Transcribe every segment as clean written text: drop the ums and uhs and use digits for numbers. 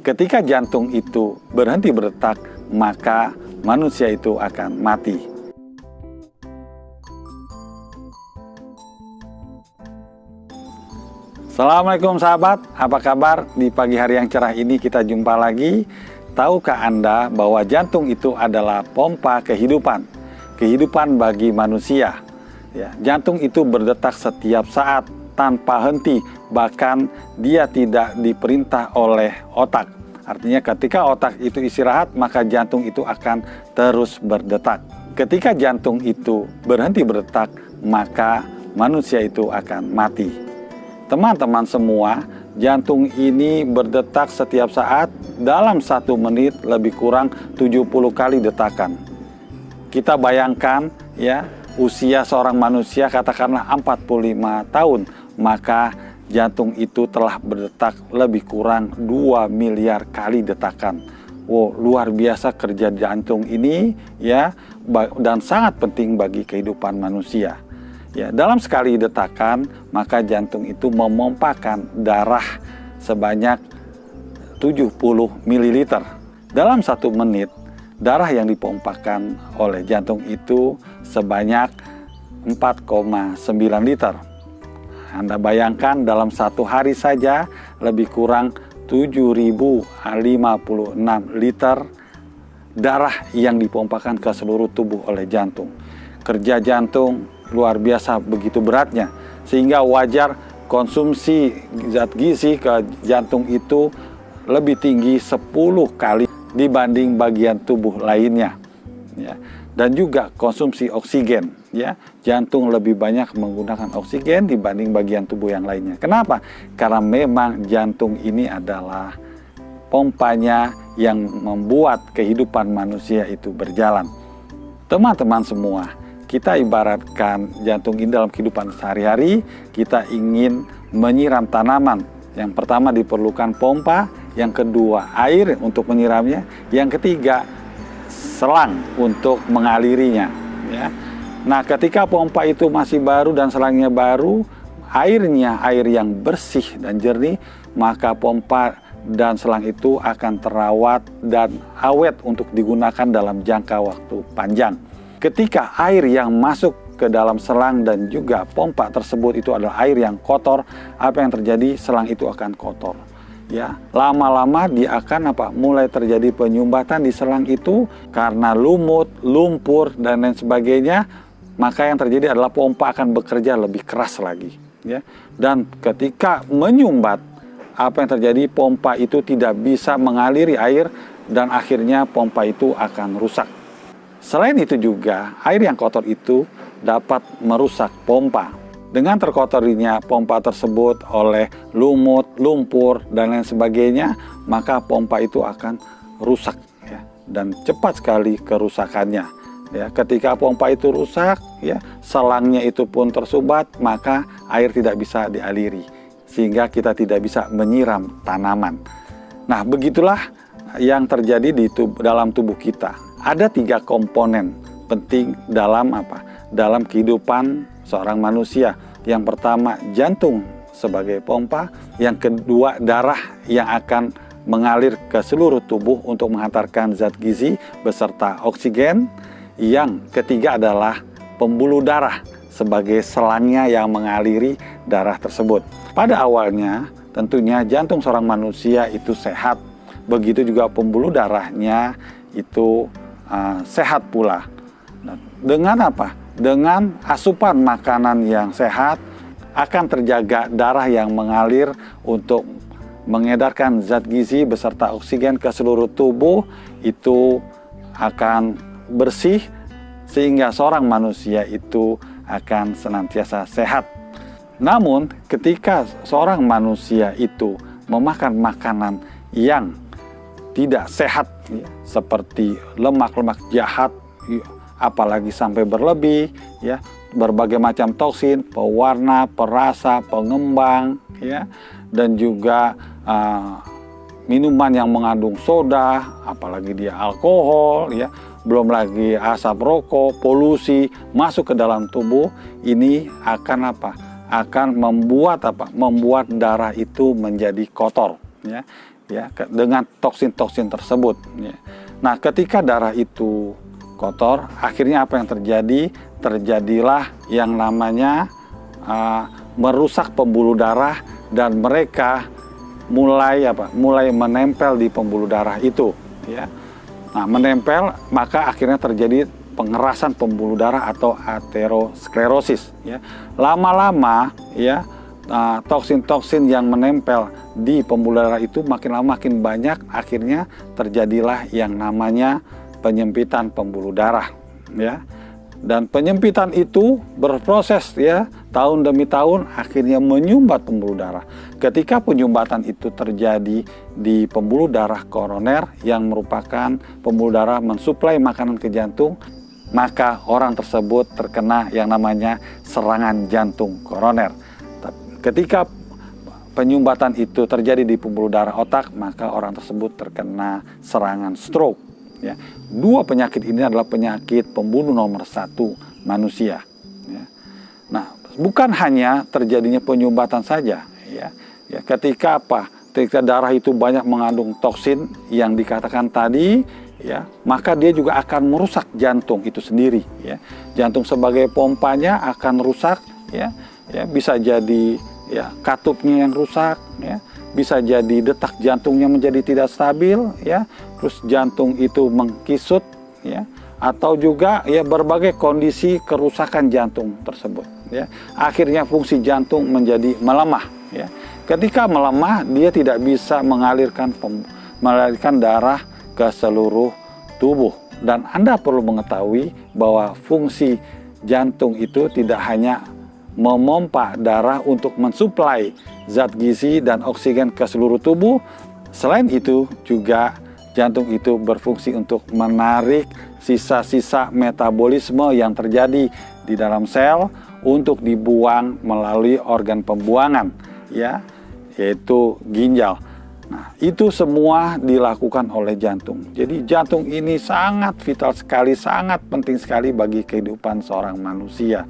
Ketika jantung itu berhenti berdetak, maka manusia itu akan mati. Assalamualaikum sahabat, apa kabar? Di pagi hari yang cerah ini kita jumpa lagi. Tahukah Anda bahwa jantung itu adalah pompa kehidupan? Kehidupan bagi manusia. Ya, jantung itu berdetak setiap saat tanpa henti, bahkan dia tidak diperintah oleh otak. Artinya ketika otak itu istirahat, maka jantung itu akan terus berdetak. Ketika jantung itu berhenti berdetak, maka manusia itu akan mati. Teman-teman semua, jantung ini berdetak setiap saat dalam 1 menit lebih kurang 70 kali detakan. Kita bayangkan ya, usia seorang manusia katakanlah 45 tahun, maka jantung itu telah berdetak lebih kurang 2 miliar kali detakan. Wow, luar biasa kerja jantung ini ya, dan sangat penting bagi kehidupan manusia. Ya, dalam sekali detakan, maka jantung itu memompakan darah sebanyak 70 ml. Dalam 1 menit, darah yang dipompakan oleh jantung itu sebanyak 4,9 liter. Anda bayangkan dalam 1 hari saja lebih kurang 7.056 liter darah yang dipompakan ke seluruh tubuh oleh jantung. Kerja jantung luar biasa begitu beratnya, sehingga wajar konsumsi zat gizi ke jantung itu lebih tinggi 10 kali dibanding bagian tubuh lainnya. Ya. Dan juga konsumsi oksigen, ya, jantung lebih banyak menggunakan oksigen dibanding bagian tubuh yang lainnya. Kenapa? Karena memang jantung ini adalah pompanya yang membuat kehidupan manusia itu berjalan. Teman-teman semua, kita ibaratkan jantung ini dalam kehidupan sehari-hari. Kita ingin menyiram tanaman. Yang pertama diperlukan pompa, yang kedua air untuk menyiramnya, yang ketiga selang untuk mengalirinya. Ya. Nah, ketika pompa itu masih baru dan selangnya baru, airnya air yang bersih dan jernih, maka pompa dan selang itu akan terawat dan awet untuk digunakan dalam jangka waktu panjang. Ketika air yang masuk ke dalam selang dan juga pompa tersebut itu adalah air yang kotor, apa yang terjadi? Selang itu akan kotor. Ya, lama-lama dia akan mulai terjadi penyumbatan di selang itu karena lumut, lumpur dan lain sebagainya. Maka yang terjadi adalah pompa akan bekerja lebih keras lagi. Ya, dan ketika menyumbat, apa yang terjadi? Pompa itu tidak bisa mengaliri air dan akhirnya pompa itu akan rusak. Selain itu juga, air yang kotor itu dapat merusak pompa. Dengan terkotorinya pompa tersebut oleh lumut, lumpur, dan lain sebagainya, maka pompa itu akan rusak, ya, dan cepat sekali kerusakannya. Ya, ketika pompa itu rusak, ya, selangnya itu pun tersumbat, maka air tidak bisa dialiri, sehingga kita tidak bisa menyiram tanaman. Nah, begitulah yang terjadi dalam tubuh kita. Ada 3 komponen penting dalam dalam kehidupan seorang manusia. Yang pertama, jantung sebagai pompa. Yang kedua, darah yang akan mengalir ke seluruh tubuh untuk menghantarkan zat gizi beserta oksigen. Yang ketiga adalah pembuluh darah sebagai selangnya yang mengaliri darah tersebut. Pada awalnya, tentunya jantung seorang manusia itu sehat. Begitu juga pembuluh darahnya itu sehat pula. Nah, dengan apa? Dengan asupan makanan yang sehat, akan terjaga darah yang mengalir untuk mengedarkan zat gizi beserta oksigen ke seluruh tubuh, itu akan bersih sehingga seorang manusia itu akan senantiasa sehat. Namun ketika seorang manusia itu memakan makanan yang tidak sehat, ya, seperti lemak-lemak jahat, apalagi sampai berlebih, ya, berbagai macam toksin, pewarna, perasa, pengembang, ya, dan juga minuman yang mengandung soda, apalagi dia alkohol, ya, belum lagi asap rokok, polusi masuk ke dalam tubuh, ini akan Akan membuat Membuat darah itu menjadi kotor, ya. ya dengan toksin-toksin tersebut ya. Nah, ketika darah itu kotor, akhirnya apa yang terjadi? Terjadilah yang namanya merusak pembuluh darah, dan mereka mulai menempel di pembuluh darah itu ya. Nah, menempel, maka akhirnya terjadi pengerasan pembuluh darah atau aterosklerosis ya. Lama-lama ya, toksin-toksin yang menempel di pembuluh darah itu makin lama makin banyak, akhirnya terjadilah yang namanya penyempitan pembuluh darah ya. Dan penyempitan itu berproses ya, tahun demi tahun, akhirnya menyumbat pembuluh darah. Ketika penyumbatan itu terjadi di pembuluh darah koroner yang merupakan pembuluh darah mensuplai makanan ke jantung, maka orang tersebut terkena yang namanya serangan jantung koroner. Ketika penyumbatan itu terjadi di pembuluh darah otak, maka orang tersebut terkena serangan stroke ya. Dua penyakit ini adalah penyakit pembunuh nomor 1 manusia ya. Nah, bukan hanya terjadinya penyumbatan saja ya. Ketika darah itu banyak mengandung toksin yang dikatakan tadi ya, maka dia juga akan merusak jantung itu sendiri ya. Jantung sebagai pompanya akan rusak ya. Bisa jadi ya katupnya yang rusak ya, bisa jadi detak jantungnya menjadi tidak stabil ya, terus jantung itu mengkisut ya, atau juga ya berbagai kondisi kerusakan jantung tersebut ya. Akhirnya fungsi jantung menjadi melemah ya. Ketika melemah, dia tidak bisa mengalirkan darah ke seluruh tubuh. Dan Anda perlu mengetahui bahwa fungsi jantung itu tidak hanya memompa darah untuk mensuplai zat gizi dan oksigen ke seluruh tubuh. Selain itu juga jantung itu berfungsi untuk menarik sisa-sisa metabolisme yang terjadi di dalam sel untuk dibuang melalui organ pembuangan ya, yaitu ginjal. Nah, itu semua dilakukan oleh jantung. Jadi jantung ini sangat vital sekali, sangat penting sekali bagi kehidupan seorang manusia.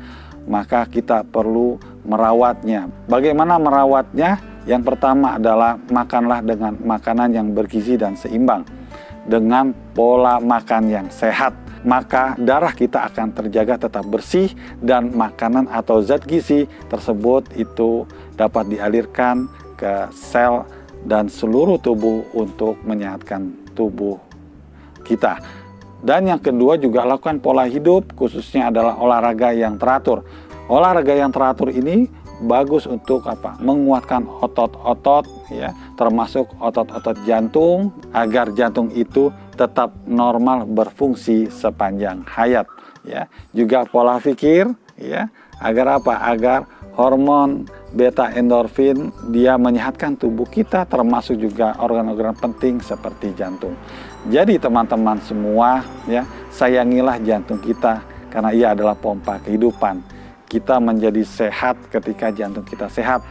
Maka kita perlu merawatnya. Bagaimana merawatnya? Yang pertama adalah makanlah dengan makanan yang bergizi dan seimbang. Dengan pola makan yang sehat, maka darah kita akan terjaga tetap bersih, dan makanan atau zat gizi tersebut itu dapat dialirkan ke sel dan seluruh tubuh untuk menyehatkan tubuh kita. Dan yang kedua juga lakukan pola hidup, khususnya adalah olahraga yang teratur. Olahraga yang teratur ini bagus untuk menguatkan otot-otot ya, termasuk otot-otot jantung, agar jantung itu tetap normal berfungsi sepanjang hayat ya. Juga pola pikir ya, agar agar hormon beta endorfin dia menyehatkan tubuh kita, termasuk juga organ-organ penting seperti jantung. Jadi teman-teman semua ya, sayangilah jantung kita karena ia adalah pompa kehidupan. Kita menjadi sehat ketika jantung kita sehat.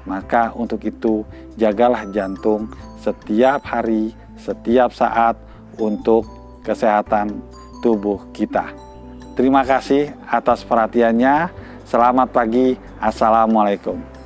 Maka untuk itu jagalah jantung setiap hari, setiap saat untuk kesehatan tubuh kita. Terima kasih atas perhatiannya. Selamat pagi. Assalamualaikum.